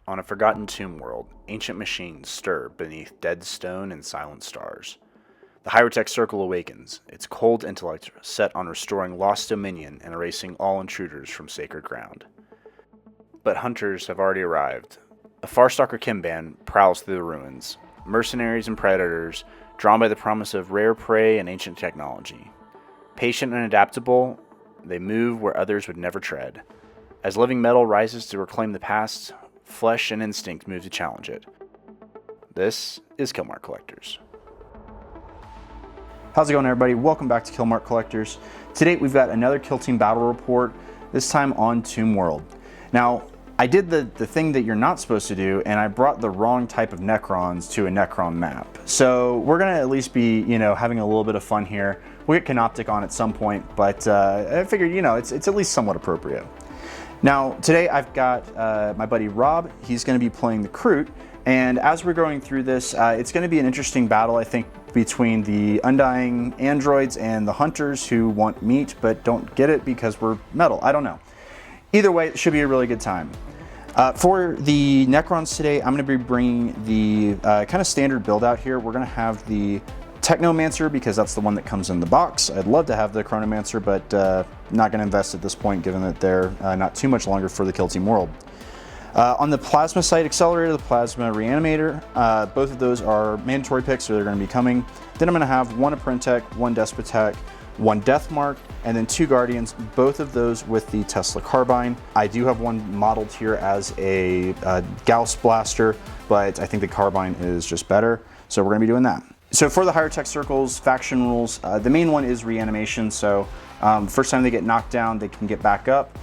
On a forgotten tomb world, ancient machines stir beneath dead stone and silent stars. The Hierotek Circle awakens, its cold intellect set on restoring lost dominion and erasing all intruders from sacred ground. But hunters have already arrived. A Farstalker Kinband prowls through the ruins, mercenaries and predators, drawn by the promise of rare prey and ancient technology. Patient and adaptable, they move where others would never tread. As living metal rises to reclaim the past, flesh and instinct move to challenge it. This is Killmark Collectors. How's it going, everybody? Welcome back to Killmark Collectors. Today we've got another Kill Team battle report, this time on Tomb World. Now, I did the thing that you're not supposed to do, and I brought the wrong type of Necrons to a Necron map. So we're gonna at least be, having a little bit of fun here. We'll get Canoptic on at some point, but I figured, it's at least somewhat appropriate. Now, today I've got my buddy Rob. He's gonna be playing the Kroot, and as we're going through this, it's gonna be an interesting battle, I think, between the undying androids and the hunters who want meat but don't get it because we're metal. I don't know. Either way, it should be a really good time. For the Necrons today, I'm going to be bringing the kind of standard build out here. We're going to have the Technomancer because that's the one that comes in the box. I'd love to have the Chronomancer, but not going to invest at this point given that they're not too much longer for the Kill Team world. On the Plasma Site Accelerator, the Plasma Reanimator, both of those are mandatory picks, so they're going to be coming. Then I'm going to have one Apprentech, one Despotech, one Deathmark, and then two Guardians, both of those with the Tesla Carbine. I do have one modeled here as a Gauss Blaster, but I think the Carbine is just better, so we're going to be doing that. So for the Hierotek Circle's faction rules, the main one is reanimation, so first time they get knocked down, they can get back up.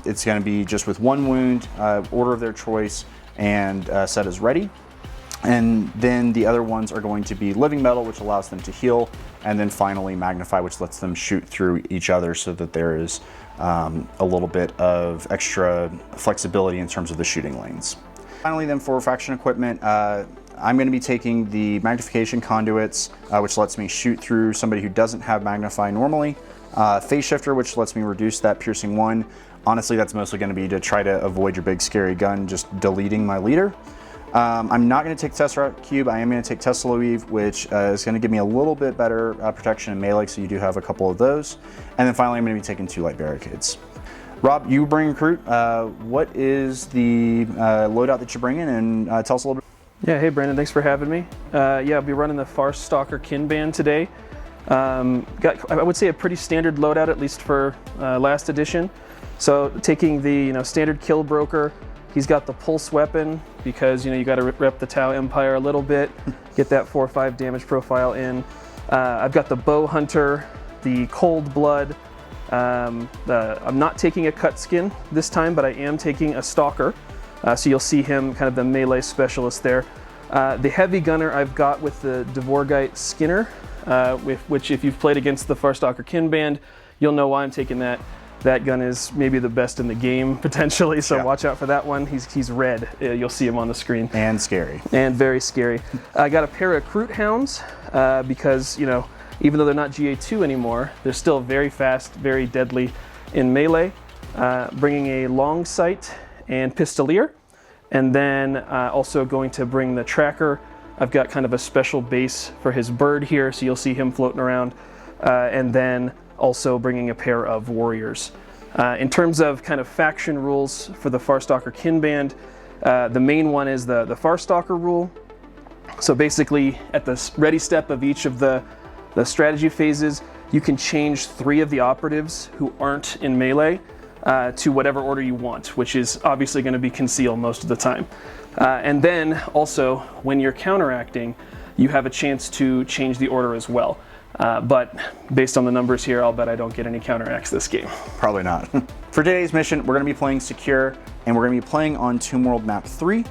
It's going to be just with one wound, order of their choice, and set as ready. And then the other ones are going to be living metal, which allows them to heal, and then finally magnify, which lets them shoot through each other so that there is a little bit of extra flexibility in terms of the shooting lanes. Finally then, for faction equipment, I'm going to be taking the magnification conduits, which lets me shoot through somebody who doesn't have magnify normally. Phase shifter, which lets me reduce that piercing 1. Honestly, that's mostly going to be to try to avoid your big scary gun just deleting my leader. I'm not going to take Tesseract Cube. I am going to take Tesla Weave, which is going to give me a little bit better protection in melee, so you do have a couple of those. And then finally, I'm going to be taking 2 light barricades. Rob, you bring Kroot. What is the loadout that you're bringing, and tell us a little bit. Yeah, hey Brandon, thanks for having me. I'll be running the Farstalker Kinband today. Got, I would say, a pretty standard loadout, at least for last edition. So taking the standard kill broker. He's got the pulse weapon because you got to rep the Tau Empire a little bit, get that 4 or 5 damage profile in. I've got the bow hunter, the cold blood. I'm not taking a cut skin this time, but I am taking a stalker. So you'll see him, kind of the melee specialist there. The heavy gunner I've got with the Dvorgite Skinner, which if you've played against the Farstalker Kinband, you'll know why I'm taking that. That gun is maybe the best in the game, potentially, so yeah. Watch out for that one. He's red. You'll see him on the screen. And scary. And very scary. I got a pair of Kroot Hounds because, even though they're not GA2 anymore, they're still very fast, very deadly in melee. Bringing a long sight and pistolier. And then also going to bring the tracker. I've got kind of a special base for his bird here, so you'll see him floating around. And then also bringing a pair of warriors. In terms of kind of faction rules for the Farstalker Kinband, the main one is the Farstalker rule. So basically, at the ready step of each of the strategy phases, you can change 3 of the operatives who aren't in melee to whatever order you want, which is obviously going to be conceal most of the time. And then also, when you're counteracting, you have a chance to change the order as well. But based on the numbers here, I'll bet I don't get any counteracts this game. Probably not. For today's mission, we're going to be playing Secure, and we're going to be playing on Tomb World Map 3.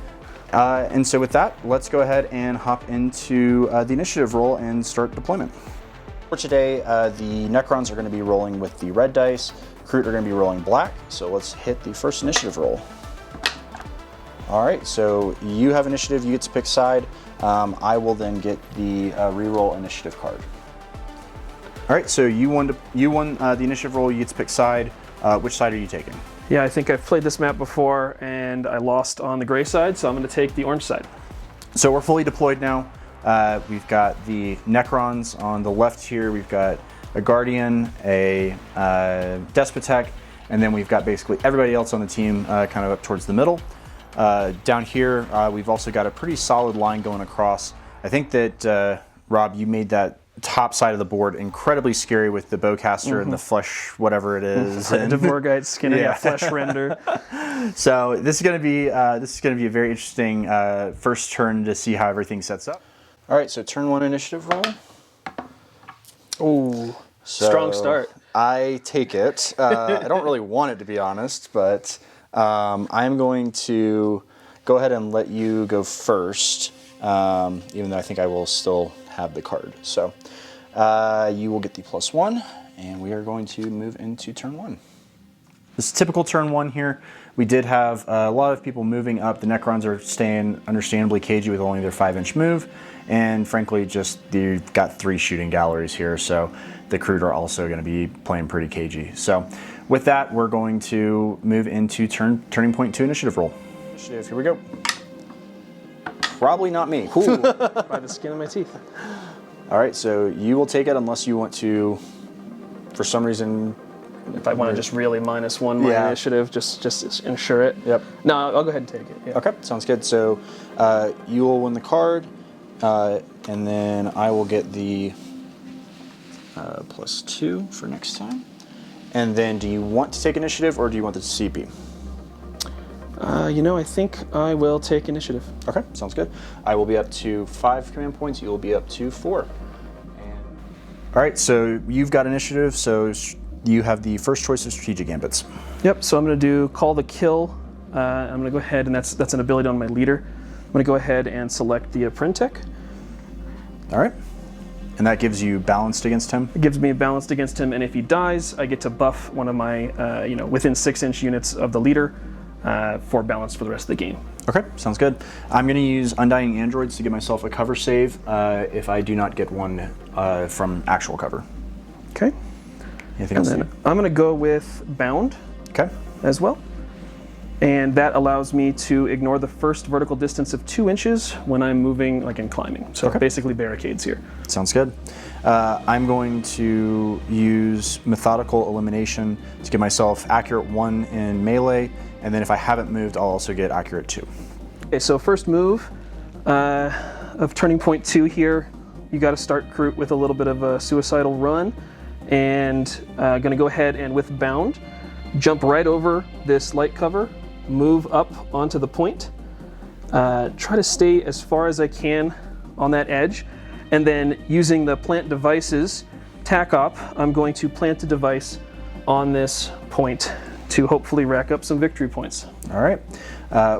And so with that, let's go ahead and hop into the initiative roll and start deployment. For today, the Necrons are going to be rolling with the red dice. Kroot are going to be rolling black. So let's hit the first initiative roll. All right, so you have initiative, you get to pick side. I will then get the reroll initiative card. All right, so you won the initiative roll. You get to pick side. Which side are you taking? Yeah, I think I've played this map before and I lost on the gray side, so I'm going to take the orange side. So we're fully deployed now. We've got the Necrons on the left here. We've got a Guardian, a Despotek, and then we've got basically everybody else on the team kind of up towards the middle. Down here, we've also got a pretty solid line going across. I think that, Rob, you made that top side of the board incredibly scary with the bowcaster and the flesh, whatever it is. And Dvorgite skin, yeah, flesh render. So this is going to be a very interesting first turn to see how everything sets up. All right, so turn 1 initiative roll. Ooh, strong start. I take it. I don't really want it, to be honest, but I'm going to go ahead and let you go first, even though I think I will still have the card. So you will get the +1, and we are going to move into turn 1. This is typical turn 1 here. We did have a lot of people moving up. The Necrons are staying understandably cagey with only their 5-inch move, and frankly, just you've got 3 shooting galleries here, so the Kroot are also going to be playing pretty cagey. So with that, we're going to move into turning point 2 initiative roll. Initiative, here we go. Probably not me. Ooh, by the skin of my teeth. All right, so you will take it unless you want to, for some reason. If I want to just really -1 my initiative, just ensure it. Yep. No, I'll go ahead and take it. Yeah. Okay, sounds good. So you will win the card, and then I will get the +2 for next time. And then do you want to take initiative or do you want the CP? You know, I think I will take initiative. Okay, sounds good. I will be up to 5 command points. You will be up to 4. All right, so you've got initiative, so you have the first choice of strategic gambits. Yep, so I'm going to do Call the Kill. I'm going to go ahead, and that's an ability on my leader. I'm going to go ahead and select the Printek. All right, and that gives you balanced against him? It gives me balanced against him, and if he dies, I get to buff one of my, within 6-inch units of the leader for balance for the rest of the game. Okay, sounds good. I'm going to use Undying Androids to give myself a cover save if I do not get one from actual cover. Okay. Anything And else? then I'm going to go with Bound Okay. as well. And that allows me to ignore the first vertical distance of 2 inches when I'm moving, like in climbing. So basically barricades here. Sounds good. I'm going to use Methodical Elimination to give myself accurate 1 in melee, and then if I haven't moved, I'll also get accurate 2. Okay, so first move of turning point 2 here, you got to start Kroot with a little bit of a suicidal run, and going to go ahead and with Bound, jump right over this light cover, move up onto the point, try to stay as far as I can on that edge, and then using the plant devices tack op, I'm going to plant a device on this point to hopefully rack up some victory points. All right.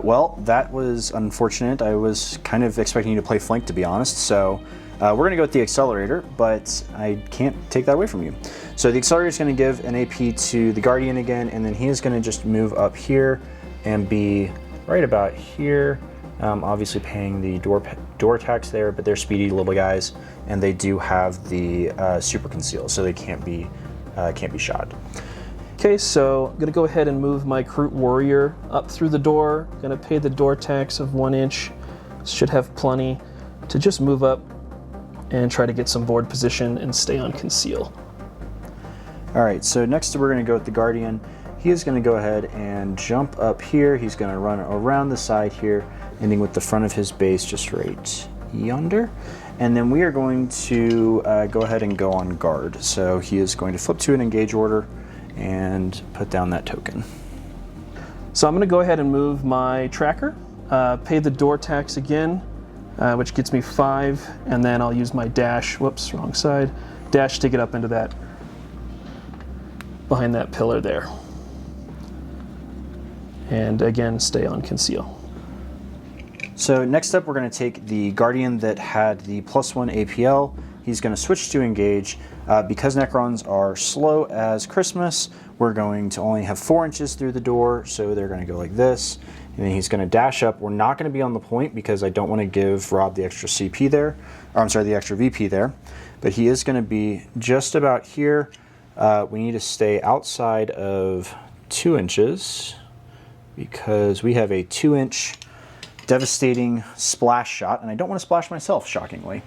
Well, that was unfortunate. I was kind of expecting you to play flank, to be honest, so we're going to go with the Accelerator, but I can't take that away from you. So the Accelerator is going to give an AP to the Guardian again, and then he is going to just move up here and be right about here. Obviously paying the door attacks there, but they're speedy little guys, and they do have the super conceal, so they can't be shot. Okay, so I'm gonna go ahead and move my Kroot Warrior up through the door. Gonna pay the door tax of 1 inch. Should have plenty to just move up and try to get some board position and stay on conceal. All right, so next we're gonna go with the Guardian. He is gonna go ahead and jump up here. He's gonna run around the side here, ending with the front of his base just right yonder. And then we are going to go ahead and go on guard. So he is going to flip to an engage order and put down that token. So I'm going to go ahead and move my tracker, pay the door tax again, which gets me 5, and then I'll use my dash, whoops, wrong side, dash to get up into that, behind that pillar there. And again, stay on conceal. So next up, we're going to take the Guardian that had the +1 APL. He's going to switch to engage. Because Necrons are slow as Christmas, we're going to only have 4 inches through the door, so they're going to go like this. And then he's going to dash up. We're not going to be on the point because I don't want to give Rob the extra CP there, or I'm sorry, the extra VP there. But he is going to be just about here. We need to stay outside of 2 inches because we have a 2-inch devastating splash shot, and I don't want to splash myself, shockingly.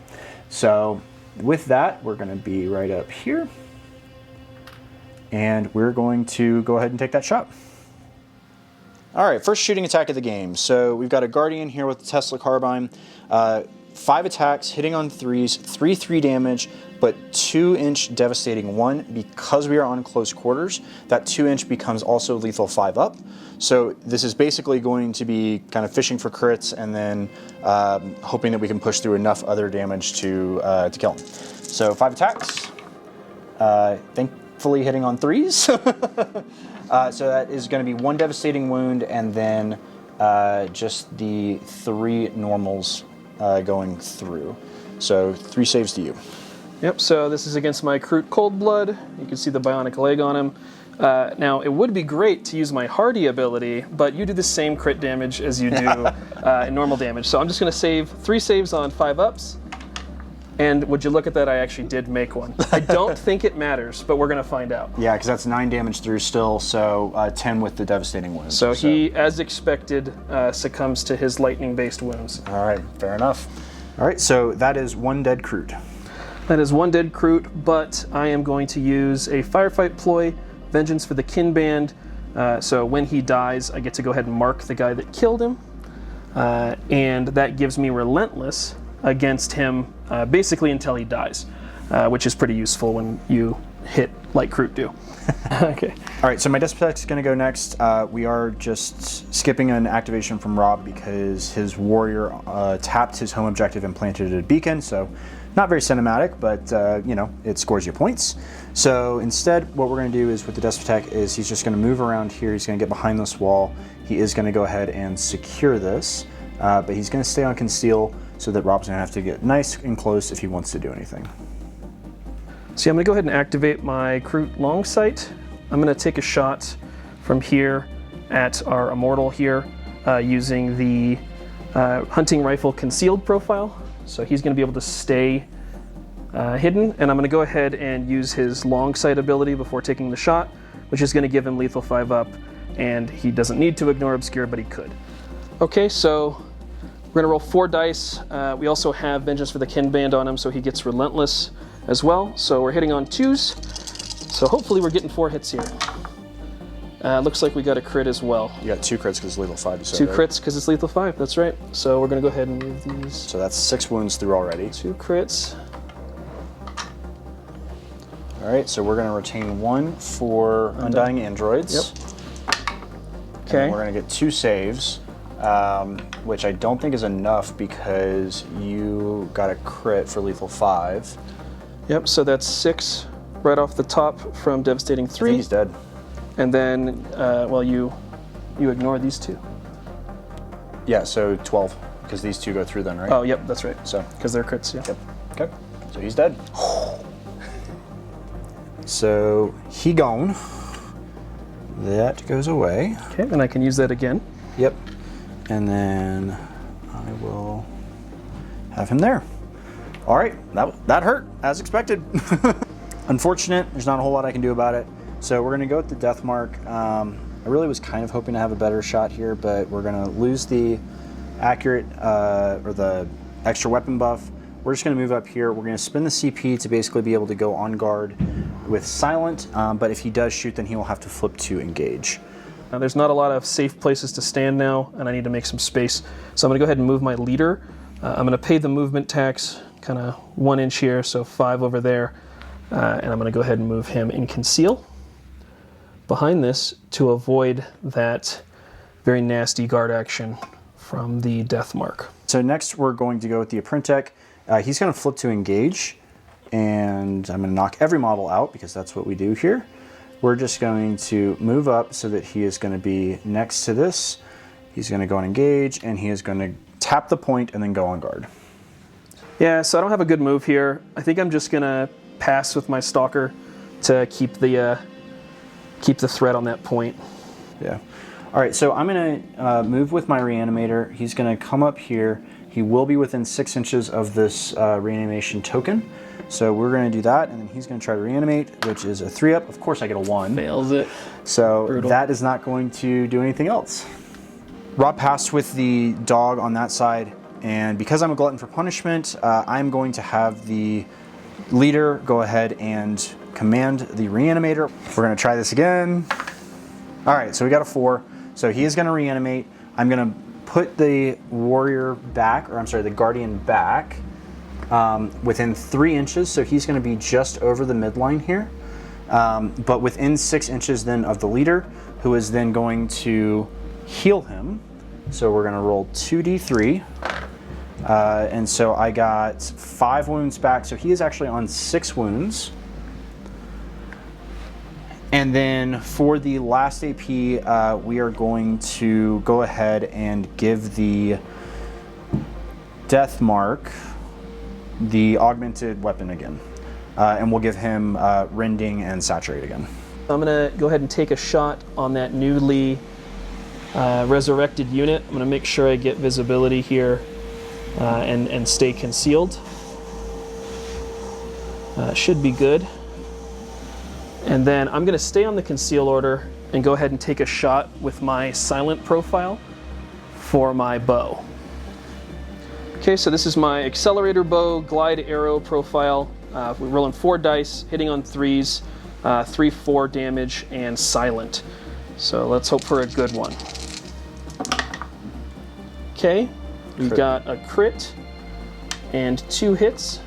So with that, we're going to be right up here, and we're going to go ahead and take that shot. All right, first shooting attack of the game. So we've got a Guardian here with the Tesla Carbine. 5 attacks, hitting on 3s, 3 damage, but 2-inch devastating 1. Because we are on close quarters, that 2-inch becomes also lethal 5 up. So this is basically going to be kind of fishing for crits and then hoping that we can push through enough other damage to kill him. So 5 attacks, thankfully hitting on 3s. So that is going to be 1 devastating wound and then just the 3 normals going through. So 3 saves to you. Yep, so this is against my Kroot Coldblood. You can see the bionic leg on him. Now, it would be great to use my Hardy ability, but you do the same crit damage as you do in normal damage. So I'm just going to save 3 saves on 5 ups. And would you look at that, I actually did make one. I don't think it matters, but we're going to find out. Yeah, because that's 9 damage through still, so 10 with the devastating wounds. So he, as expected, succumbs to his lightning-based wounds. All right, fair enough. All right, so that is 1 dead Kroot. That is 1 dead Kroot, but I am going to use a Firefight ploy, Vengeance for the Kinband. So when he dies, I get to go ahead and mark the guy that killed him. And that gives me Relentless against him basically until he dies, which is pretty useful when you hit like Kroot do. Okay. All right, so my Death Protect is going to go next. We are just skipping an activation from Rob because his warrior tapped his home objective and planted a beacon, so not very cinematic, but you know, it scores you points. So instead, what we're going to do is with the Death Protect is he's just going to move around here. He's going to get behind this wall. He is going to go ahead and secure this, but he's going to stay on Conceal so that Rob's going to have to get nice and close if he wants to do anything. So I'm going to go ahead and activate my Kroot long sight. I'm going to take a shot from here at our Immortal here using the hunting rifle concealed profile. So he's going to be able to stay hidden, and I'm going to go ahead and use his long sight ability before taking the shot, which is going to give him lethal 5 up, and he doesn't need to ignore Obscure, but he could. Okay, so we're going to roll 4 dice. We also have Vengeance for the Kinband on him, so he gets Relentless as well. So we're hitting on 2s. So hopefully we're getting 4 hits here. Looks like we got a crit as well. You got 2 crits because it's lethal 5. 2 crits because it's lethal 5, that's right. So we're going to go ahead and move these. So that's 6 wounds through already. 2 crits. All right, so we're going to retain 1 for Undying Androids. Yep. Okay. And we're going to get 2 saves, which I don't think is enough because you got a crit for lethal 5. Yep, so that's 6 right off the top from Devastating 3. I think he's dead. And then, well, you ignore these 2. Yeah, so 12, because these 2 go through then, right? Oh, yep, that's right. So because they're crits, yeah. Yep. Okay, so he's dead. So he gone. That goes away. Okay, and I can use that again. Yep. And then I will have him there. All right, that hurt, as expected. Unfortunate, there's not a whole lot I can do about it. So we're gonna go with the Death Mark. I really was kind of hoping to have a better shot here, but we're gonna lose the accurate, or the extra weapon buff. We're just gonna move up here. We're gonna spin the CP to basically be able to go on guard with Silent, but if he does shoot, then he will have to flip to engage. Now, there's not a lot of safe places to stand now, and I need to make some space. So I'm gonna go ahead and move my leader. I'm gonna pay the movement tax, kind of 1 inch here, so 5 over there. And I'm gonna go ahead and move him in Conceal behind this to avoid that very nasty guard action from the Death Mark. So next we're going to go with the Apprintech. He's gonna flip to engage, and I'm gonna knock every model out because that's what we do here. We're just going to move up so that he is gonna be next to this. He's gonna go and engage, and he is gonna tap the point and then go on guard. Yeah, so I don't have a good move here. I think I'm just gonna pass with my Stalker to keep the threat on that point. Yeah. All right, so I'm gonna move with my Reanimator. He's gonna come up here. He will be within 6 inches of this reanimation token. So we're going to do that, and then he's going to try to reanimate, which is a 3-up. Of course, I get a 1. Fails it. So Brutal. that is not going to do anything else. Rob passed with the dog on that side, and because I'm a glutton for punishment, I'm going to have the leader go ahead and command the reanimator. We're going to try this again. All right, so we got a 4. So he is going to reanimate. I'm going to put the warrior back, or I'm sorry, the guardian back within 3 inches. So he's going to be just over the midline here, but within 6 inches then of the leader, who is then going to heal him. So we're going to roll 2d3. And so I got 5 wounds back. So he is actually on 6 wounds. And then for the last AP, we are going to go ahead and give the Death Mark the augmented weapon again. And we'll give him Rending and Saturate again. I'm going to go ahead and take a shot on that newly resurrected unit. I'm going to make sure I get visibility here and stay concealed. Should be good. And then I'm going to stay on the conceal order and go ahead and take a shot with my silent profile for my bow. Okay, so this is my accelerator bow glide arrow profile. We're rolling 4 dice, hitting on 3s, 3-4 damage, and silent. So let's hope for a good one. Okay, we've got a crit and 2 hits.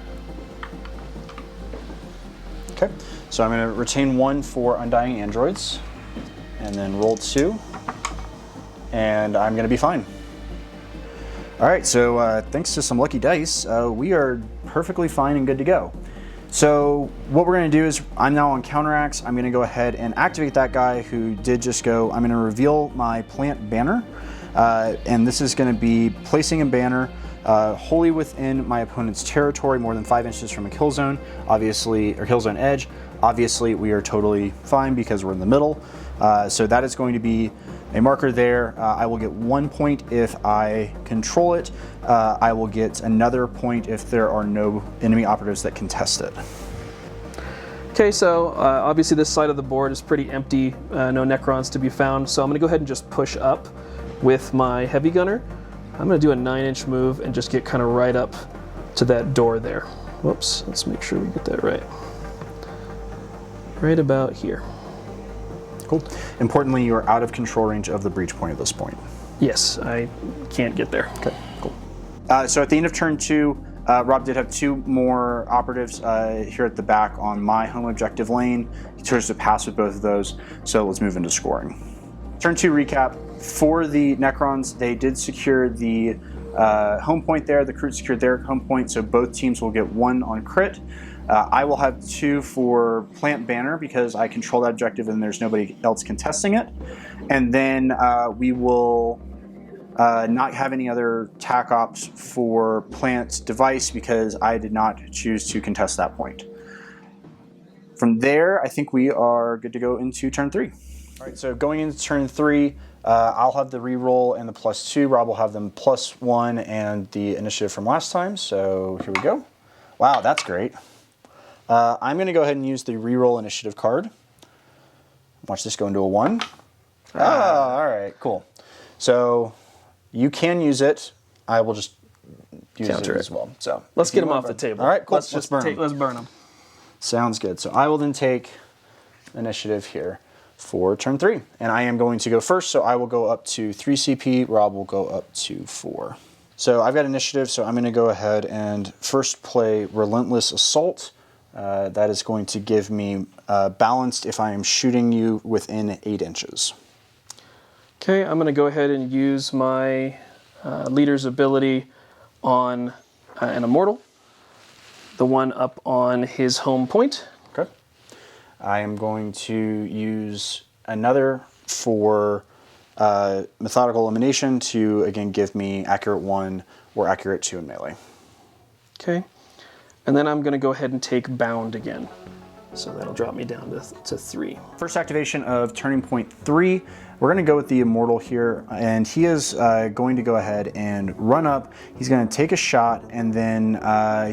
Okay, so I'm going to retain 1 for Undying Androids, and then roll 2, and I'm going to be fine. All right, so thanks to some lucky dice, we are perfectly fine and good to go. So what we're going to do is, I'm now on Counteraxe. I'm going to go ahead and activate that guy who did just go. I'm going to reveal my plant banner, and this is going to be placing a banner wholly within my opponent's territory, more than 5 inches from a kill zone, obviously, or kill zone edge. Obviously, we are totally fine because we're in the middle. So that is going to be a marker there. I will get 1 point if I control it. I will get another point if there are no enemy operatives that contest it. Okay, so obviously this side of the board is pretty empty, no Necrons to be found, so I'm going to go ahead and just push up with my heavy gunner. I'm going to do a 9-inch move and just get kind of right up to that door there. Whoops, let's make sure we get that right. Right about here. Cool. Importantly, you are out of control range of the breach point at this point. Yes, I can't get there. Okay, cool. So at the end of turn 2, Rob did have 2 more operatives here at the back on my home objective lane. He chose to pass with both of those, so let's move into scoring. Turn 2 recap. For the Necrons, they did secure the home point there. The Kroot secured their home point, so both teams will get 1 on crit. I will have 2 for Plant Banner because I control that objective and there's nobody else contesting it. And then we will not have any other tac ops for Plant Device because I did not choose to contest that point. From there, I think we are good to go into turn 3. All right, so going into turn 3, I'll have the reroll and the +2. Rob will have them +1 and the initiative from last time. So here we go. Wow, that's great. I'm going to go ahead and use the reroll initiative card. Watch this go into a 1. All right, cool. So you can use it. I will just use Counter it as well. So let's get them off the table. All right, cool. Let's burn them. Sounds good. So I will then take initiative here for turn 3. And I am going to go first, so I will go up to 3 CP. Rob will go up to 4. So I've got initiative, so I'm going to go ahead and first play Relentless Assault. That is going to give me balanced if I am shooting you within 8 inches. Okay, I'm going to go ahead and use my leader's ability on an immortal, the one up on his home point. Okay. I am going to use another for methodical elimination to again give me accurate 1 or accurate 2 in melee. Okay. And then I'm going to go ahead and take Bound again. So that'll drop me down to 3. First activation of Turning Point 3. We're going to go with the Immortal here, and he is going to go ahead and run up. He's going to take a shot, and then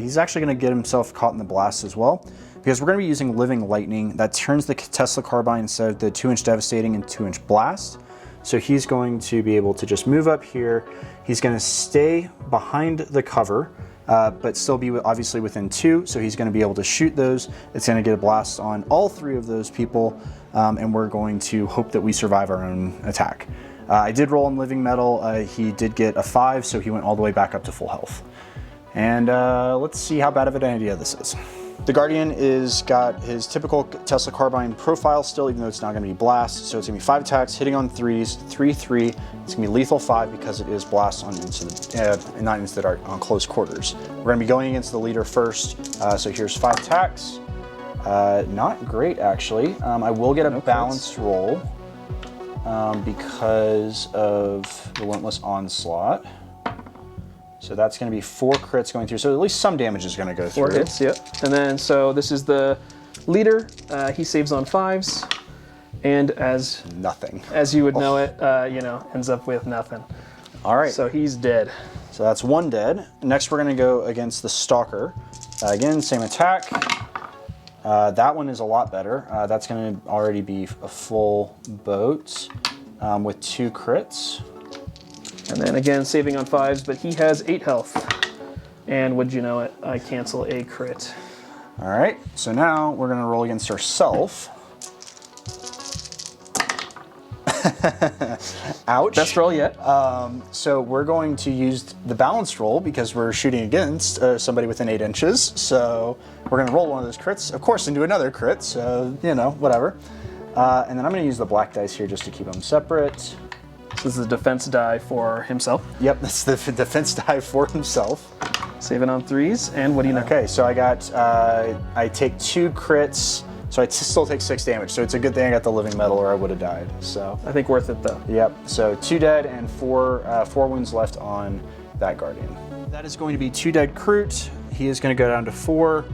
he's actually going to get himself caught in the blast as well, because we're going to be using Living Lightning. That turns the Tesla Carbine instead of the 2-inch Devastating and 2-inch Blast. So he's going to be able to just move up here. He's going to stay behind the cover, but still be obviously within 2, so he's going to be able to shoot those. It's going to get a blast on all 3 of those people, and we're going to hope that we survive our own attack. I did roll in Living Metal. He did get a 5, so he went all the way back up to full health. And let's see how bad of an idea this is. The Guardian is got his typical Tesla Carbine profile still, even though it's not going to be blast. So it's going to be 5 attacks, hitting on 3s, 3/3. It's going to be lethal 5 because it is blast on incident, not incident, on close quarters. We're going to be going against the leader first. So here's 5 attacks. Not great actually. I will get a balanced roll because of Relentless Onslaught. So that's going to be 4 crits going through. So at least some damage is going to go through. 4 hits, yep. And then, so this is the leader. He saves on 5s. And as you would know it, ends up with nothing. All right. So he's dead. So that's 1 dead. Next, we're going to go against the Stalker. Again, same attack. That one is a lot better. That's going to already be a full boat with 2 crits. And then again, saving on 5s, but he has 8 health. And would you know it, I cancel a crit. All right, so now we're gonna roll against ourselves. Ouch. Best roll yet. So we're going to use the balanced roll because we're shooting against somebody within 8 inches. So we're gonna roll one of those crits, of course, into another crit, so, whatever. And then I'm gonna use the black dice here just to keep them separate. This is a defense die for himself. Yep, that's the defense die for himself. Saving on 3s, and what do you know? Okay, so I got, I take 2 crits, so I still take 6 damage. So it's a good thing I got the Living Metal or I would have died, so. I think worth it though. Yep, so 2 dead and 4 wounds left on that Guardian. That is going to be 2 dead Kroot. He is going to go down to 4,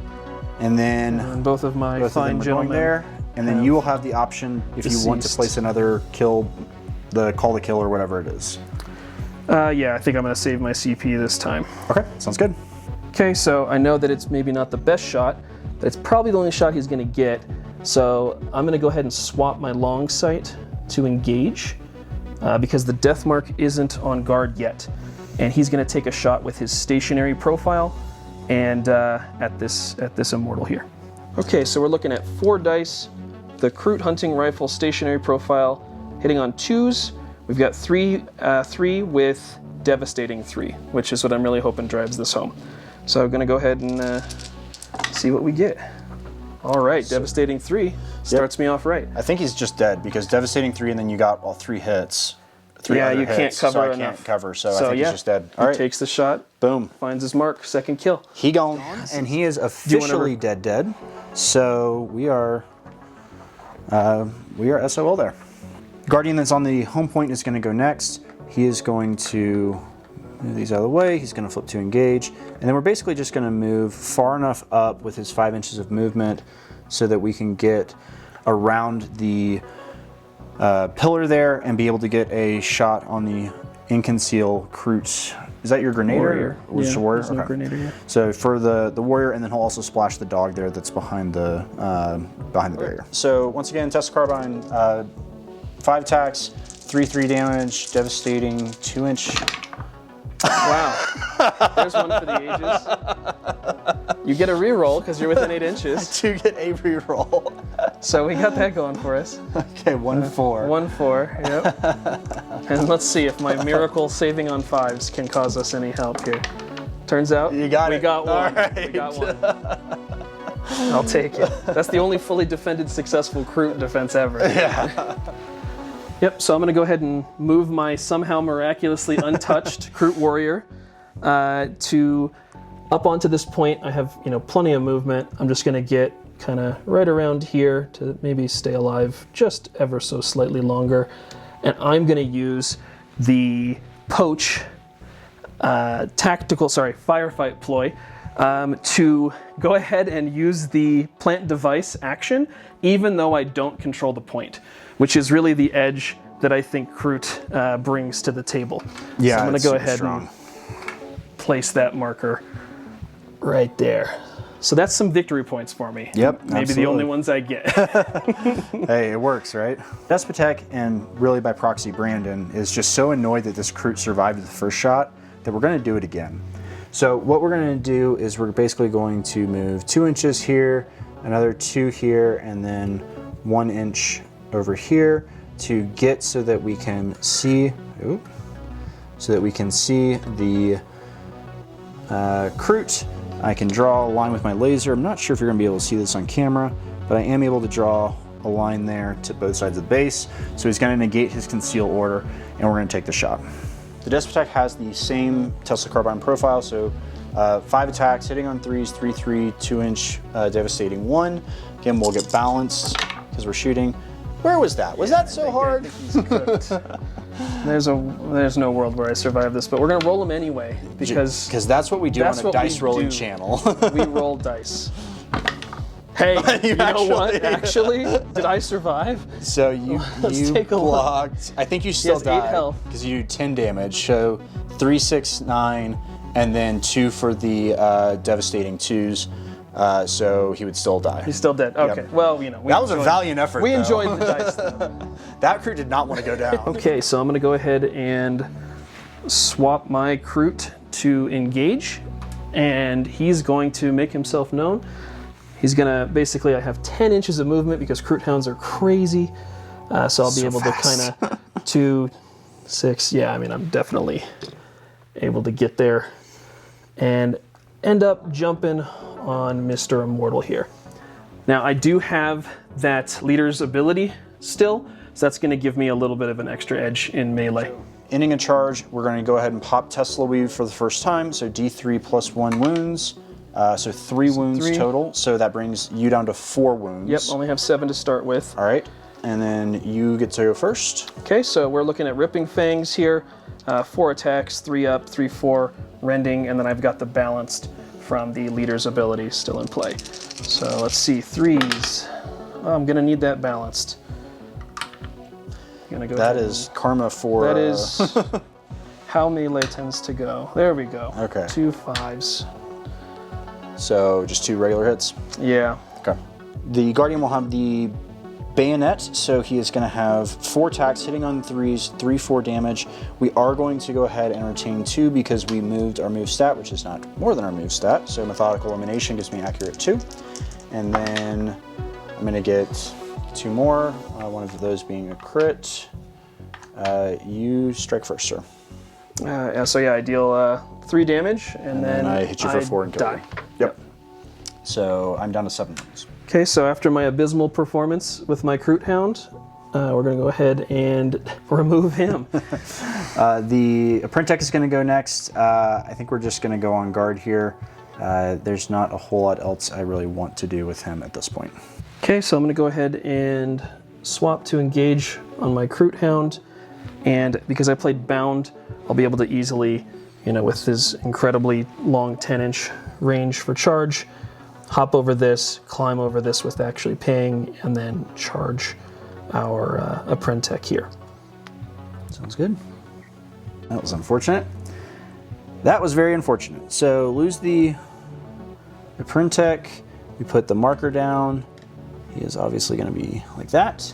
and then and both of my fine gentlemen there. And then you will have the option, if you want to place another kill, the call to kill or whatever it is. Yeah, I think I'm going to save my CP this time. Okay, sounds good. Okay, so I know that it's maybe not the best shot, but it's probably the only shot he's going to get. So I'm going to go ahead and swap my long sight to engage because the death mark isn't on guard yet. And he's going to take a shot with his stationary profile and at this Immortal here. Okay, so we're looking at 4 dice, the Kroot hunting rifle stationary profile, hitting on 2s. We've got 3 with devastating 3, which is what I'm really hoping drives this home. So I'm gonna go ahead and see what we get. All right, devastating 3 starts me off right. I think he's just dead because devastating 3 and then you got all 3 hits. 3 yeah, other you hits, can't cover so I enough. can't cover, so I think he's just dead. All right, Takes the shot. Boom. Finds his mark. 2nd kill. He gone, and he is officially dead. So we are SOL there. Guardian that's on the home point is going to go next. He is going to move these out of the way. He's going to flip to engage. And then we're basically just going to move far enough up with his 5 inches of movement so that we can get around the pillar there and be able to get a shot on the Inconceal Kroot. Is that your Grenader? Warrior. Or just Warrior? Okay. Grenader, yeah. So for the Warrior, and then he'll also splash the dog there that's behind the barrier. So once again, Tesla Carbine, 5 attacks, 3/3 damage, devastating 2-inch. Wow. There's one for the ages. You get a reroll because you're within 8 inches. To get a reroll. So we got that going for us. Okay, 1/4. 1/4, yep. And let's see if my miracle saving on 5s can cause us any help here. Turns out we got one. Right. We got one. I'll take it. That's the only fully defended successful Kroot defense ever. Yeah. Yep, so I'm going to go ahead and move my somehow miraculously untouched Kroot Warrior to up onto this point. I have, plenty of movement. I'm just going to get kind of right around here to maybe stay alive just ever so slightly longer. And I'm going to use the poach firefight ploy to go ahead and use the plant device action, even though I don't control the point, which is really the edge that I think Kroot brings to the table. Yeah, so I'm going to go it's ahead strong. and place that marker right there. So that's some victory points for me. Yep, Maybe absolutely. the only ones I get. Hey, it works, right? Despotek, and really by proxy Brandon, is just so annoyed that this Kroot survived the first shot that we're going to do it again. So what we're going to do is we're basically going to move 2 inches here, another 2 here, and then 1 inch over here to get so that we can see, the Kroot. I can draw a line with my laser. I'm not sure if you're going to be able to see this on camera, but I am able to draw a line there to both sides of the base. So he's going to negate his conceal order, and we're going to take the shot. The Despotek has the same Tesla Carbine profile, so 5 attacks, hitting on 3s, 3/3, 2-inch, devastating 1. Again, we'll get balanced because we're shooting. Where was that? Was that so hard? There's no world where I survive this, but we're gonna roll them anyway because that's what we do on a what dice we rolling do. channel. We roll dice. Hey, you know what? Actually, did I survive? So you take a look. blocked. I think you still has 8 died health. because you do 10 damage. So 3, 6, 9, and then 2 for the devastating 2s. So he would still die. He's still dead. Okay. Yep. Well, you know, That was a valiant effort. We though. enjoyed the dice, though. That Kroot did not want to go down. Okay, so I'm gonna go ahead and swap my Kroot to engage, and he's going to make himself known. He's gonna basically, I have 10 inches of movement because Kroot hounds are crazy, so I'll be able fast. to kind of 2, 6. Yeah, I mean, I'm definitely able to get there and end up jumping on Mr. Immortal here. Now, I do have that leader's ability still, so that's going to give me a little bit of an extra edge in melee. Ending a charge, we're going to go ahead and pop Tesla Weave for the first time. So D3 plus 1 wounds. So 3 wounds 3. total. So that brings you down to 4 wounds. Yep, only have 7 to start with. All right. And then you get to go first. Okay, so we're looking at Ripping Fangs here. 4 attacks, 3 up, 3, 4, rending, and then I've got the balanced from the leader's ability still in play. So let's see, 3s. Oh, I'm gonna need that balanced. Gonna go That ahead is karma for... That is how melee tends to go. There we go. Okay. 2 5s. So just 2 regular hits. Yeah. Okay. The Guardian will have the bayonet, so he is going to have 4 attacks, hitting on 3s, 3, 4 damage. We are going to go ahead and retain 2 because we moved our move stat, which is not more than our move stat. So methodical elimination gives me accurate 2. And then I'm going to get 2 more, one of those being a crit. You strike first, sir. So yeah, I deal 3 damage, and then I hit you for 4 and kill die. you. Yep. So I'm down to 7 wounds. Okay, so after my abysmal performance with my Kroot Hound, we're going to go ahead and remove him. The Apprentice is going to go next. I think we're just going to go on guard here. There's not a whole lot else I really want to do with him at this point. Okay, so I'm going to go ahead and swap to engage on my Kroot Hound, and because I played Bound, I'll be able to easily, with his incredibly long 10-inch range for charge, hop over this, climb over this with actually paying, and then charge our Apprentice here. Sounds good. That was unfortunate. That was very unfortunate. So lose the Apprentice. We put the marker down. He is obviously going to be like that.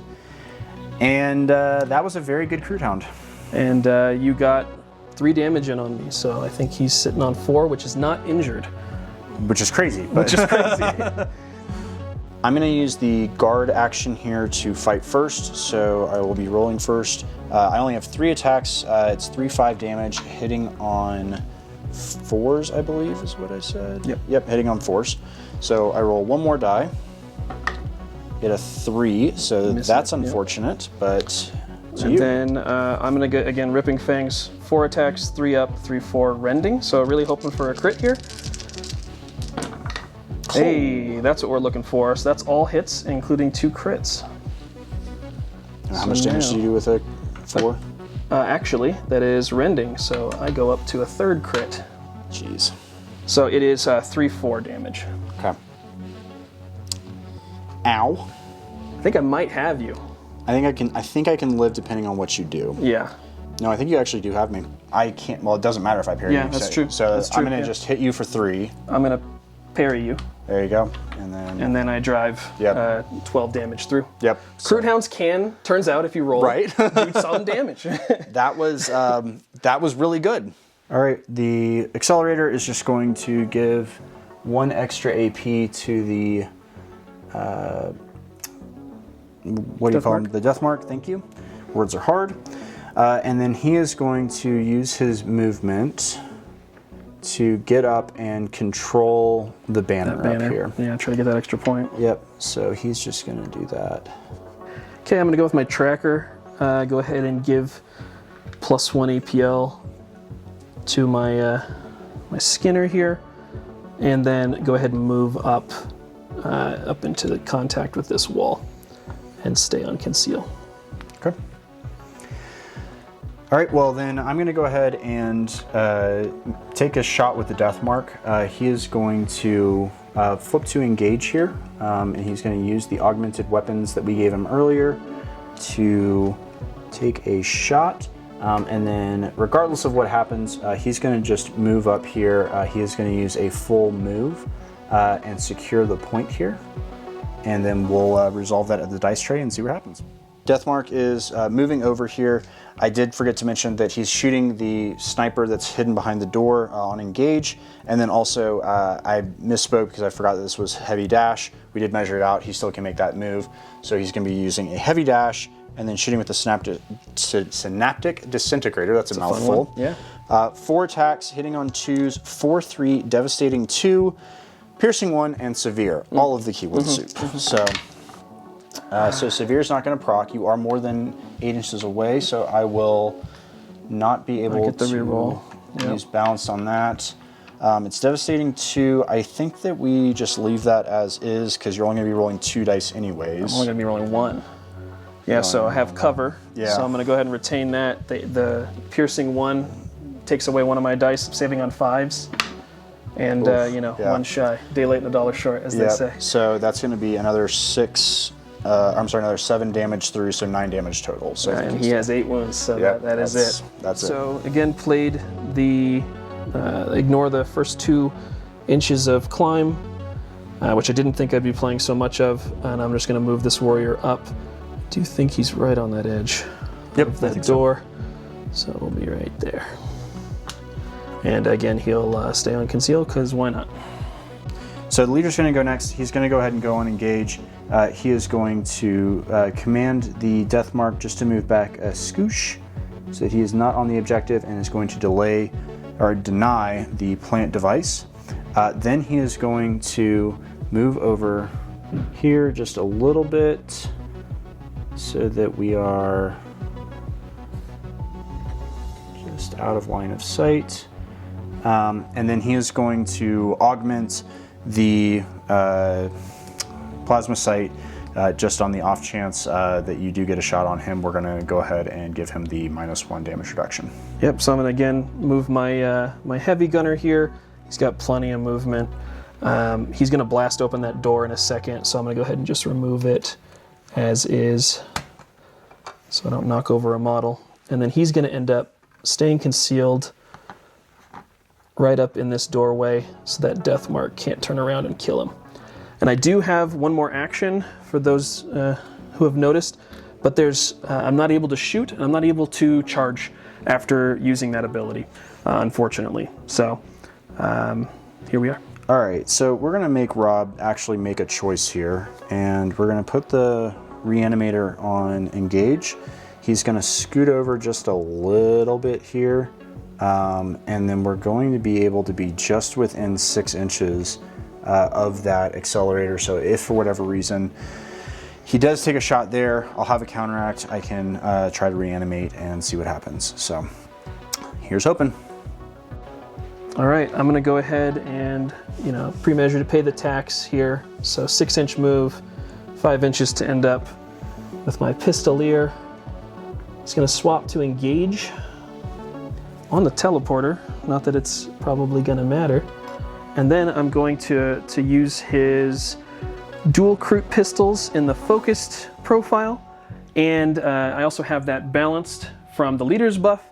And that was a very good Kroot Hound. And you got 3 damage in on me, so I think he's sitting on 4, which is not injured. Which is crazy. Which is crazy. I'm going to use the guard action here to fight first, so I will be rolling first. I only have 3 attacks. It's 3, 5 damage, hitting on 4s, I believe is what I said. Yep, hitting on 4s. So I roll 1 more die. Get a 3, so that's unfortunate, but and then I'm going to get, again, Ripping Fangs, 4 attacks, 3 up, 3, 4, rending. So really hoping for a crit here. Hey, that's what we're looking for. So that's all hits, including 2 crits. How much damage do you do with a 4? Actually, that is rending, so I go up to a 3rd crit. Jeez. So it is 3/4 damage. Okay. Ow. I think I might have you. I think I can live depending on what you do. Yeah. No, I think you actually do have me. I can't. Well, it doesn't matter if I parry you. Yeah, that's true. So That's I'm true, gonna just hit you for 3. I'm gonna parry you, There you go. and then I drive Yep. 12 damage through. Yep. Kroot Hounds can, turns out, if you roll, Right. do some damage. That was really good. All right, the accelerator is just going to give 1 extra AP to the what do you call him? The death mark. Thank you. Words are hard. And then he is going to use his movement to get up and control the banner, up here. Yeah, try to get that extra point. Yep. So he's just going to do that. Okay, I'm gonna go with my tracker. Go ahead and give +1 APL to my my Skinner here, and then go ahead and move up into the contact with this wall, and stay on conceal. Okay. All right, well then I'm going to go ahead and take a shot with the death mark. He is going to flip to engage here, and he's going to use the augmented weapons that we gave him earlier to take a shot. And then regardless of what happens, he's going to just move up here. He is going to use a full move and secure the point here. And then we'll resolve that at the dice tray and see what happens. Deathmark is moving over here. I did forget to mention that he's shooting the sniper that's hidden behind the door on engage. And then also I misspoke because I forgot that this was heavy dash. We did measure it out. He still can make that move. So he's going to be using a heavy dash and then shooting with the synaptic disintegrator. That's a mouthful. Yeah. 4 attacks, hitting on 2s, 4/3, devastating 2, piercing 1, and severe. All of the keyword soup. So severe is not going to proc. You are more than 8 inches away, so I will not be able get the to reroll. use balance on that. It's devastating 2. I think that we just leave that as is because you're only going to be rolling 2 dice anyways. I'm only going to be rolling 1. Yeah, so I have cover. Yeah. So I'm going to go ahead and retain that. The piercing 1 takes away one of my dice. I'm saving on 5s. And, yeah. 1 shy. Day late and a dollar short, as they say. So that's going to be another 7 damage through, so 9 damage total. So And he has 8 wounds, so Yep, that is it. That's it. So again, played the, ignore the first 2 inches of climb, which I didn't think I'd be playing so much of, and I'm just going to move this warrior up. I do think he's right on that edge of that door, so we'll be right there. And again, he'll stay on conceal, because why not? So the leader's going to go next. He's going to go ahead and go on engage. He is going to command the death mark just to move back a scoosh so that he is not on the objective, and is going to delay or deny the plant device. Then he is going to move over here just a little bit so that we are just out of line of sight. And then he is going to augment the plasma sight just on the off chance that you do get a shot on him. We're going to go ahead and give him the -1 damage reduction. Yep, so I'm going to again move my my heavy gunner here. He's got plenty of movement. He's going to blast open that door in a second, so I'm going to go ahead and just remove it as is so I don't knock over a model. And then he's going to end up staying concealed right up in this doorway so that death mark can't turn around and kill him. And I do have one more action for those who have noticed, but there's I'm not able to shoot and I'm not able to charge after using that ability, unfortunately. So here we are. All right, so we're going to make Rob actually make a choice here, and we're going to put the reanimator on engage. He's going to scoot over just a little bit here, and then we're going to be able to be just within 6 inches of that accelerator. So if for whatever reason he does take a shot there, I'll have a counteract. I can try to reanimate and see what happens. So here's hoping. All right, I'm going to go ahead and, pre-measure to pay the tax here. So 6-inch move, 5 inches to end up with my pistolier. It's going to swap to engage on the teleporter. Not that it's probably going to matter. And then I'm going to use his dual Kroot pistols in the focused profile. And I also have that balanced from the leader's buff.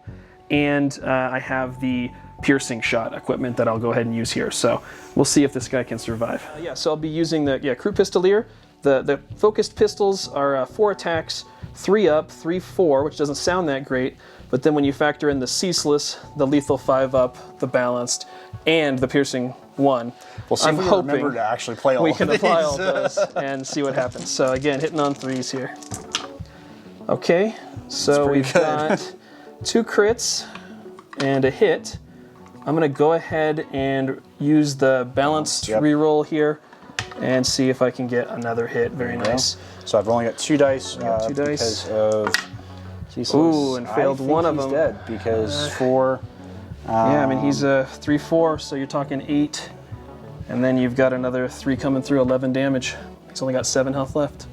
And I have the piercing shot equipment that I'll go ahead and use here. So we'll see if this guy can survive. Yeah, so I'll be using the Kroot Pistolier. The focused pistols are 4 attacks, 3 up, 3 4, which doesn't sound that great, but then when you factor in the ceaseless, the lethal 5 up, the balanced, and the piercing 1, We'll see if we remember to actually play all we of can these. apply all those and see what happens. So again, hitting on 3s here. Okay, so we've got 2 crits and a hit. I'm going to go ahead and use the balanced reroll here and see if I can get another hit. Very nice. So I've only got 2 dice, 2 dice. because of ceaseless. Ooh, and failed one of them. He's dead because 4. Yeah, I mean he's a 3/4, so you're talking 8, and then you've got another 3 coming through, 11 damage. He's only got 7 health left.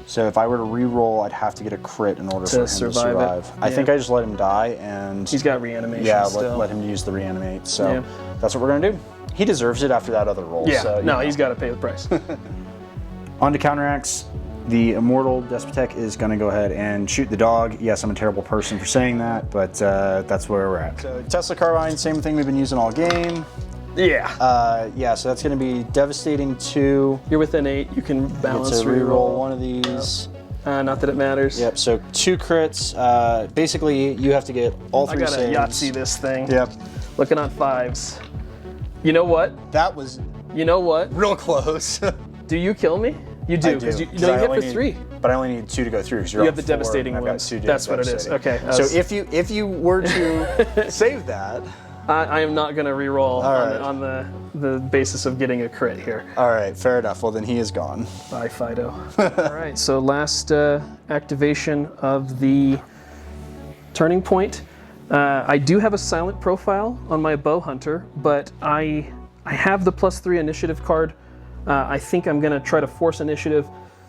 So if I were to re-roll, I'd have to get a crit in order for him to survive. Yeah. I think I just let him die, and He's got reanimation. yeah, still. let him use the reanimate. So that's what we're gonna do. He deserves it after that other roll. Yeah, so, no, he's got to pay the price. On to counteracts. The Immortal Despotek is going to go ahead and shoot the dog. Yes, I'm a terrible person for saying that, but that's where we're at. So Tesla Carbine, same thing we've been using all game. Yeah. Yeah, so that's going to be devastating 2. You're within 8. You can balance It's a reroll reroll. one of these. Not that it matters. Yep. So 2 crits. Basically, you have to get all 3 I gotta saves. Yahtzee this thing. Yep. Looking on 5s. You know what? That was You know what? real close. Do you kill me? You do, because you I hit only for need- 3. But I only need 2 to go through. You have the devastating wounds. That's what it is. Okay. So if you were to save that, I am not going to reroll right. on the basis of getting a crit here. all right, fair enough. Well, then he is gone. Bye, Fido. All right, so last activation of the turning point. I do have a silent profile on my bow hunter, but I have the +3 initiative card. I think I'm going to try to force initiative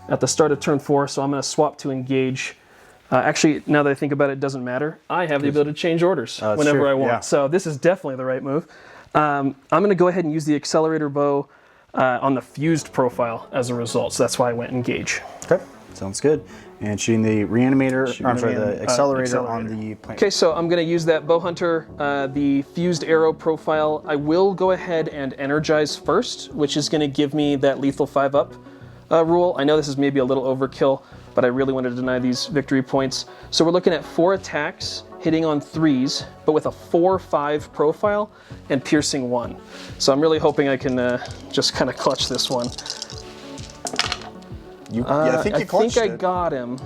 at the start of turn 4, so I'm going to swap to engage. Actually, now that I think about it, it doesn't matter. I have the ability to change orders whenever true. I want. Yeah. So this is definitely the right move. I'm going to go ahead and use the accelerator bow on the fused profile as a result. So that's why I went engage. Okay, sounds good. And shooting the reanimator, I'm sorry, the accelerator on the plane. Okay, so I'm going to use that bow hunter, the fused arrow profile. I will go ahead and energize first, which is going to give me that lethal 5 up rule. I know this is maybe a little overkill, but I really want to deny these victory points. So we're looking at 4 attacks, hitting on 3s, but with a 4/5 profile and piercing 1. So I'm really hoping I can just kind of clutch this one. I think you clutched I it. got him.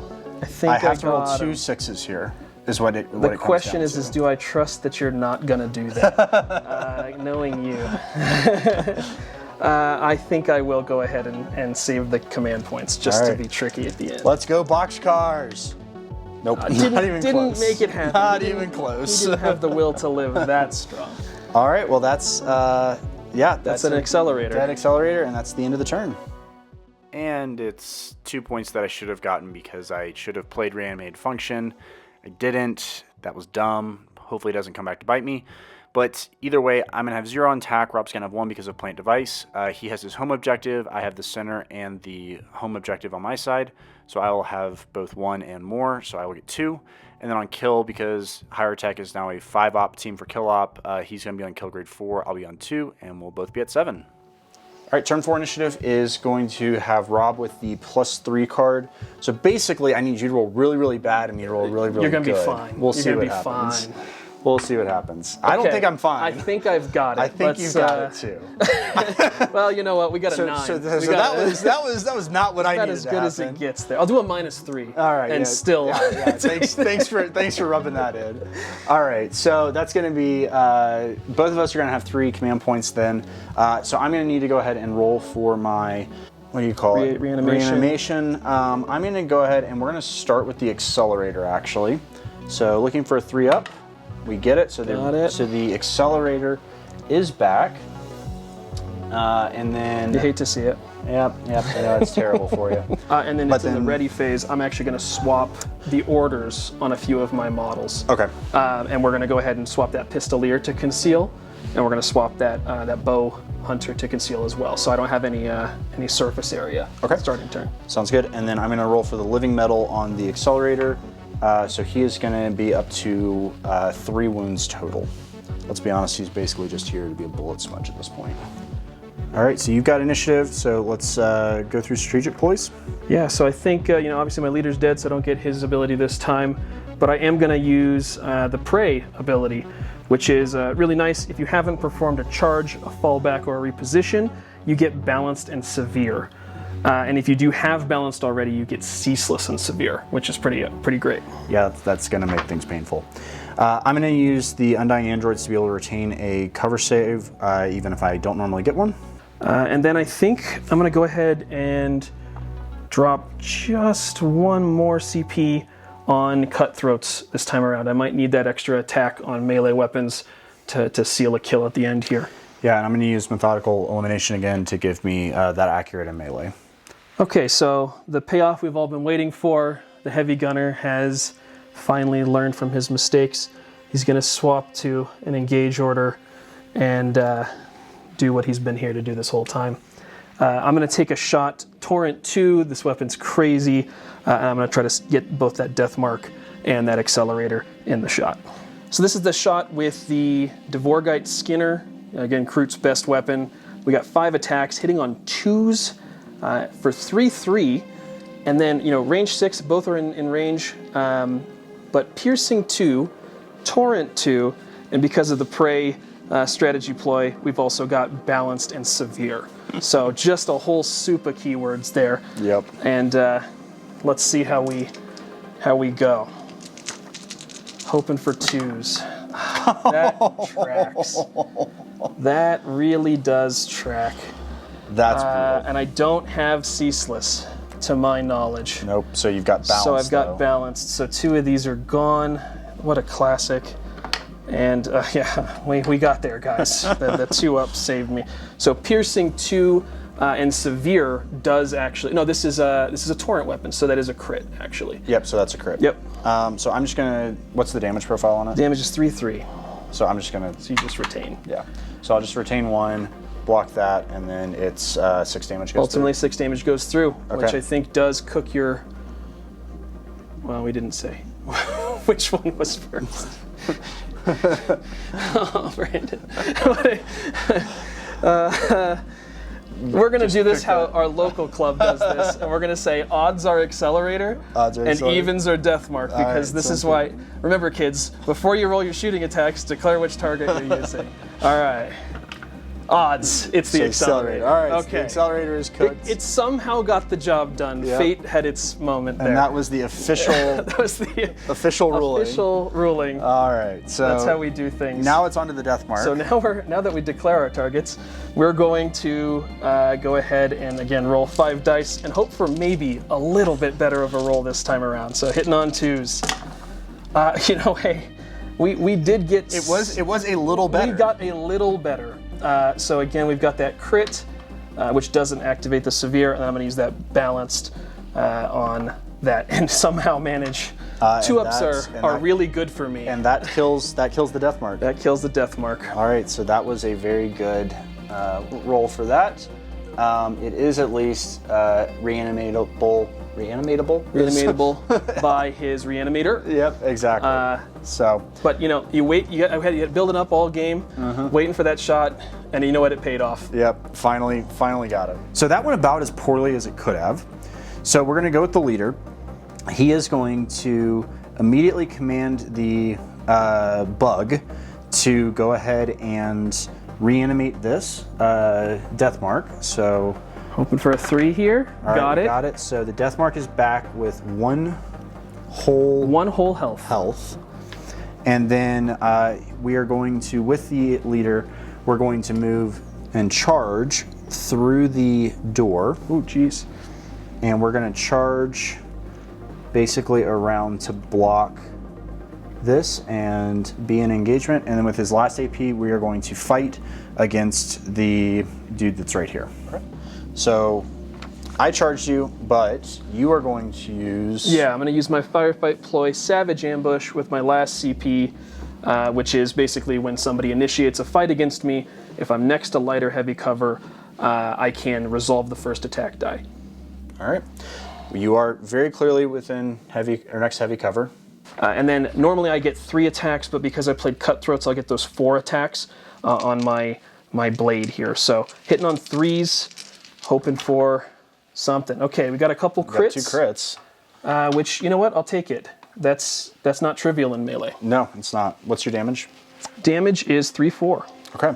I have to roll got 2 him. 6s here, is what it The question is do I trust that you're not going to do that? Knowing you. I think I will go ahead and save the command points just to be tricky at the end. Let's go boxcars. Nope, not even Didn't close. make it happen. Not He even didn't- close. He didn't have the will to live that strong. All right, well that's That's an accelerator. Dead accelerator, and that's the end of the turn. And it's 2 points that I should have gotten because I should have played reanimated function. I didn't. That was dumb. Hopefully it doesn't come back to bite me. But either way, I'm going to have 0 on attack. Rob's going to have 1 because of plant device. He has his home objective. I have the center and the home objective on my side. So I will have both 1 and more. So I will get 2. And then on kill, because Hierotek is now a 5-op team for kill op, he's going to be on kill grade 4. I'll be on 2, and we'll both be at 7. All right, turn 4 initiative is going to have Rob with the +3 card. So basically, I need you to roll really, really bad and you to roll really, really You're good. gonna be fine. We'll You're see gonna what be happens. fine. We'll see what happens. I don't think I'm fine. I think I've got it. I think you've got it too. Well, you know what? We got a 9. So that was not what I about needed as to good as happen. it gets there. I'll do a -3. All right, and yeah, still. yeah. Thanks for rubbing that in. All right, so that's going to be both of us are going to have 3 command points then. So I'm going to need to go ahead and roll for my, what do you call it? Reanimation. I'm going to go ahead and we're going to start with the accelerator actually. So looking for a 3 up, we get it. So the accelerator is back, and then You hate to see it. Yep. I know it's terrible for you. And then it's in the ready phase. I'm actually going to swap the orders on a few of my models. Okay. And we're going to go ahead and swap that Pistolier to Conceal. and we're going to swap that bow hunter to conceal as well. So I don't have any surface area. Okay. Starting turn. Sounds good. And then I'm going to roll for the living metal on the accelerator. So he is going to be up to 3 wounds total. Let's be honest, he's basically just here to be a bullet smudge at this point. All right, so you've got initiative, so let's go through strategic ploys. Yeah, so I think, obviously my leader's dead, so I don't get his ability this time, but I am going to use the Prey ability, which is really nice. If you haven't performed a charge, a fallback, or a reposition, you get balanced and severe. And if you do have balanced already, you get ceaseless and severe, which is pretty great. Yeah, that's going to make things painful. I'm going to use the Undying Androids to be able to retain a cover save, even if I don't normally get one. And then I think I'm going to go ahead and drop just 1 more CP on Cutthroats this time around. I might need that extra attack on melee weapons to seal a kill at the end here. Yeah, and I'm going to use Methodical Elimination again to give me that accurate in melee. Okay, so the payoff we've all been waiting for. The heavy gunner has finally learned from his mistakes. He's going to swap to an engage order and do what he's been here to do this whole time. I'm going to take a shot, Torrent 2. This weapon's crazy. And I'm going to try to get both that death mark and that accelerator in the shot. So this is the shot with the Dvorgite Skinner. Again, Kroot's best weapon. We got 5 attacks, hitting on 2s for 3-3. And then, range 6, both are in range. But piercing 2, Torrent 2, and because of the Prey strategy ploy, we've also got balanced and severe. So just a whole soup of keywords there. Yep. And let's see how we go. Hoping for 2s. That tracks. That really does track. That's brutal. And I don't have ceaseless, to my knowledge. Nope, so you've got balance. So I've got though. balanced. So 2 of these are gone. What a classic. And yeah, we got there, guys. the 2-up saved me. So piercing 2 and severe does actually, no, this is a torrent weapon, so that is a crit actually. Yep, so that's a crit. Yep. So I'm just gonna, what's the damage profile on it? Damage is 3-3. So I'm just gonna, So you just retain. yeah. So I'll just retain 1, block that, and then it's 6 damage goes Ultimately, 6 damage goes through, which Okay. I think does cook your. Well, we didn't say which one was first. Oh, Brandon. We're going to do this how our local club does this, and we're going to say odds are accelerator, Odds are and accelerator. evens are death mark, because right, this is sounds why, remember kids, before you roll your shooting attacks, declare which target you're using. All right. Odds, it's the So accelerator. All right, so Okay. the accelerator is cooked. It somehow got the job done. Yep. Fate had its moment there. and that was the official That was the official ruling. official ruling. All right, so That's how we do things. now it's onto the death mark. So now that we declare our targets, we're going to go ahead and again roll 5 dice and hope for maybe a little bit better of a roll this time around. So hitting on 2s. Hey, we did get. it was a little better. We got a little better. So again, we've got that crit, which doesn't activate the severe, and I'm going to use that balanced on that, and somehow manage. 2-ups are really good for me. and that kills the death mark. That kills the death mark. All right, so that was a very good roll for that. It is at least reanimatable by his reanimator. Yep, exactly. But you wait. You had it building up all game, waiting for that shot, and you know what? It paid off. Yep, finally got it. So that went about as poorly as it could have. So we're going to go with the leader. He is going to immediately command the bug to go ahead and reanimate this death mark. So Hoping for a 3 here. all right, Got we it. got it. So the death mark is back with 1 whole 1 whole health. health. And then we are going to, with the leader, we're going to move and charge through the door. Oh, jeez. And we're going to charge basically around to block this and be in engagement. And then with his last AP, we are going to fight against the dude that's right here. So I charged you, but you are going to use... Yeah, I'm going to use my Firefight Ploy Savage Ambush with my last CP which is basically when somebody initiates a fight against me, if I'm next to light or heavy cover, I can resolve the first attack die. All right. You are very clearly within heavy or next heavy cover. And then normally I get 3 attacks, but because I played Cutthroats, I'll get those 4 attacks on my blade here. So hitting on 3s, hoping for something. Okay, we got a couple crits. Got 2 crits. Which, you know what, I'll take it. That's not trivial in melee. No, it's not. What's your damage? Damage is 3/4. Okay.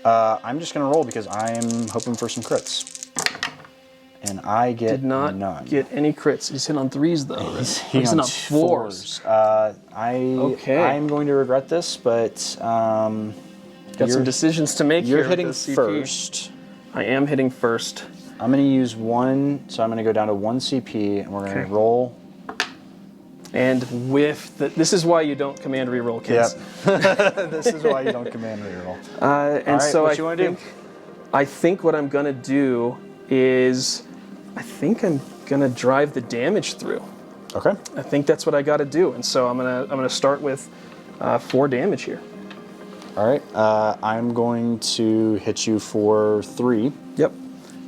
I'm just going to roll because I'm hoping for some crits. And I get Did not none. get any crits. He's hitting on 3s though. He's He's hitting on 4s. Okay. I'm going to regret this, but Got some decisions to make here. You're hitting with the CP. first. I am hitting first. I'm going to use 1, so I'm going to go down to 1 CP, and we're going to Okay. roll. And with this is why you don't command reroll, kids. Yep. This is why you don't command reroll. And All right, so what you wanna do? I think what I'm gonna do is I think I'm gonna drive the damage through. Okay. I think that's what I got to do, and so I'm gonna start with 4 damage here. All right. I'm going to hit you for 3. Yep.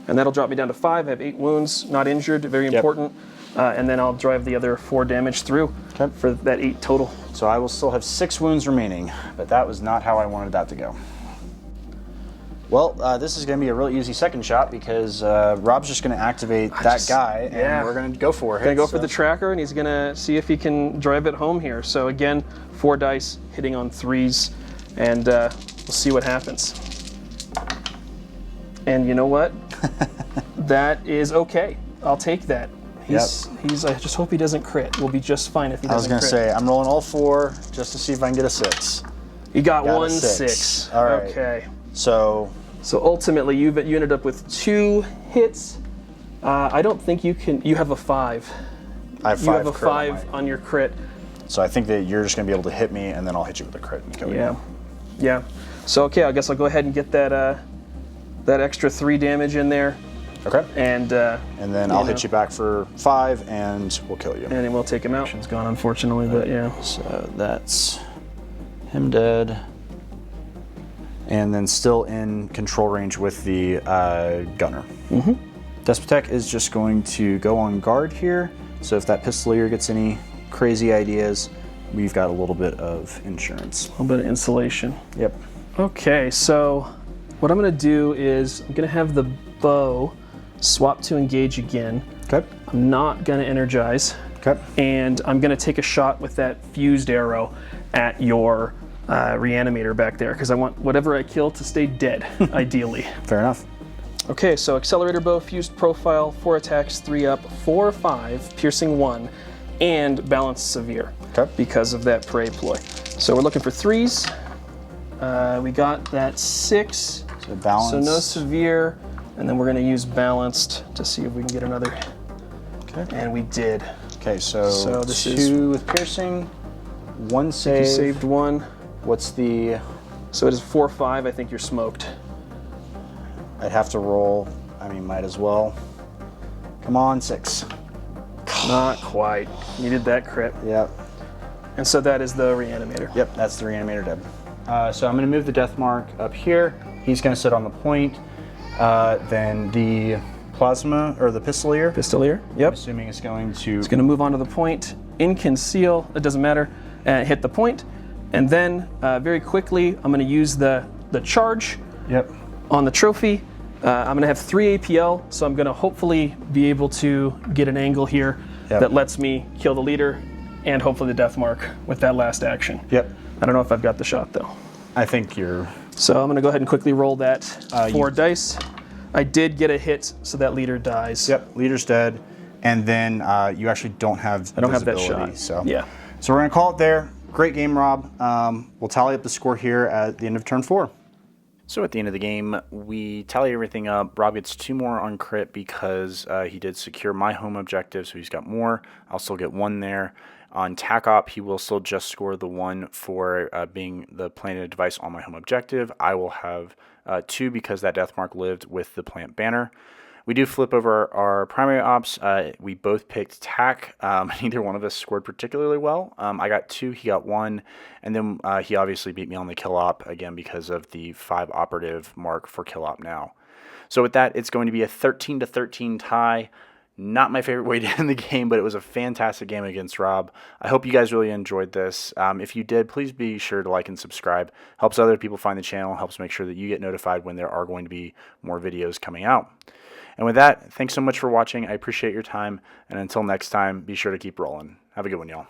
And that'll drop me down to 5. I have 8 wounds, not injured, very important. And then I'll drive the other 4 damage through for that 8 total. So I will still have 6 wounds remaining, but that was not how I wanted that to go. Well, this is going to be a real easy second shot because Rob's just going to activate that guy, and we're going to go for it. Gonna go for the tracker, and he's gonna see if he can drive it home here. So again, 4 dice, hitting on 3s, and we'll see what happens. And you know what? That is okay. I'll take that. I just hope he doesn't crit. We'll be just fine if he doesn't crit. I was going to say, I'm rolling all 4 just to see if I can get a 6. You got a 1 6. 6. All right. Okay. So ultimately, you ended up with 2 hits. I don't think you can. You have a 5. I have 5. You have a crit 5 on your crit. So I think that you're just going to be able to hit me, and then I'll hit you with a crit and kill you. Yeah. So okay, I guess I'll go ahead and get that that extra 3 damage in there. Okay. And then I'll hit you back for 5, and we'll kill you. And then we'll take him out. He's gone, unfortunately, but yeah. So that's him dead. And then still in control range with the gunner. Mm-hmm. Despotek is just going to go on guard here. So if that pistolier gets any crazy ideas, we've got a little bit of insurance. A little bit of insulation. Yep. Okay, so what I'm going to do is I'm going to have the bow swap to engage again. Okay. I'm not going to energize. Okay. And I'm going to take a shot with that fused arrow at your reanimator back there, because I want whatever I kill to stay dead, ideally. Fair enough. Okay, so accelerator bow, fused profile, 4 attacks, 3 up, 4 5, piercing 1, and balanced severe. Okay. Because of that prey ploy. So we're looking for 3s. We got that 6. So balance. So no severe, and then we're going to use balanced to see if we can get another. Okay. And we did. Okay, so this 2 with piercing, 1 save. You saved 1. What's the? So it is 4 5. I think you're smoked. I'd have to roll. I mean, might as well. Come on, 6. Not quite. Needed that crit. Yep. And so that is the reanimator. Yep, that's the reanimator dead. So I'm going to move the death mark up here. He's going to sit on the point. Then the plasma or the pistolier. Pistolier. Yep. I'm assuming it's going to. It's going to move on to the point. In conceal. It doesn't matter. Hit the point. And then very quickly, I'm going to use the charge. Yep. On the trophy. I'm going to have 3 APL, so I'm going to hopefully be able to get an angle here that lets me kill the leader and hopefully the death mark with that last action. Yep. I don't know if I've got the shot though. I think you're. So I'm going to go ahead and quickly roll that 4 dice. I did get a hit, so that leader dies. Yep, leader's dead. And then you actually don't have. I don't have that visibility, shot. So yeah. So we're going to call it there. Great game, Rob. We'll tally up the score here at the end of turn 4. So at the end of the game, we tally everything up. Rob gets 2 more on crit because he did secure my home objective, so he's got more. I'll still get 1 there. On tac op, he will still just score the 1 for being the planted device on my home objective. I will have 2 because that death mark lived with the plant banner. We do flip over our primary ops. We both picked TAC. Neither one of us scored particularly well. I got 2, he got 1, and then he obviously beat me on the kill op, again, because of the 5 operative mark for kill op now. So with that, it's going to be a 13-13 tie. Not my favorite way to end the game, but it was a fantastic game against Rob. I hope you guys really enjoyed this. If you did, please be sure to like and subscribe. Helps other people find the channel, helps make sure that you get notified when there are going to be more videos coming out. And with that, thanks so much for watching. I appreciate your time. And until next time, be sure to keep rolling. Have a good one, y'all.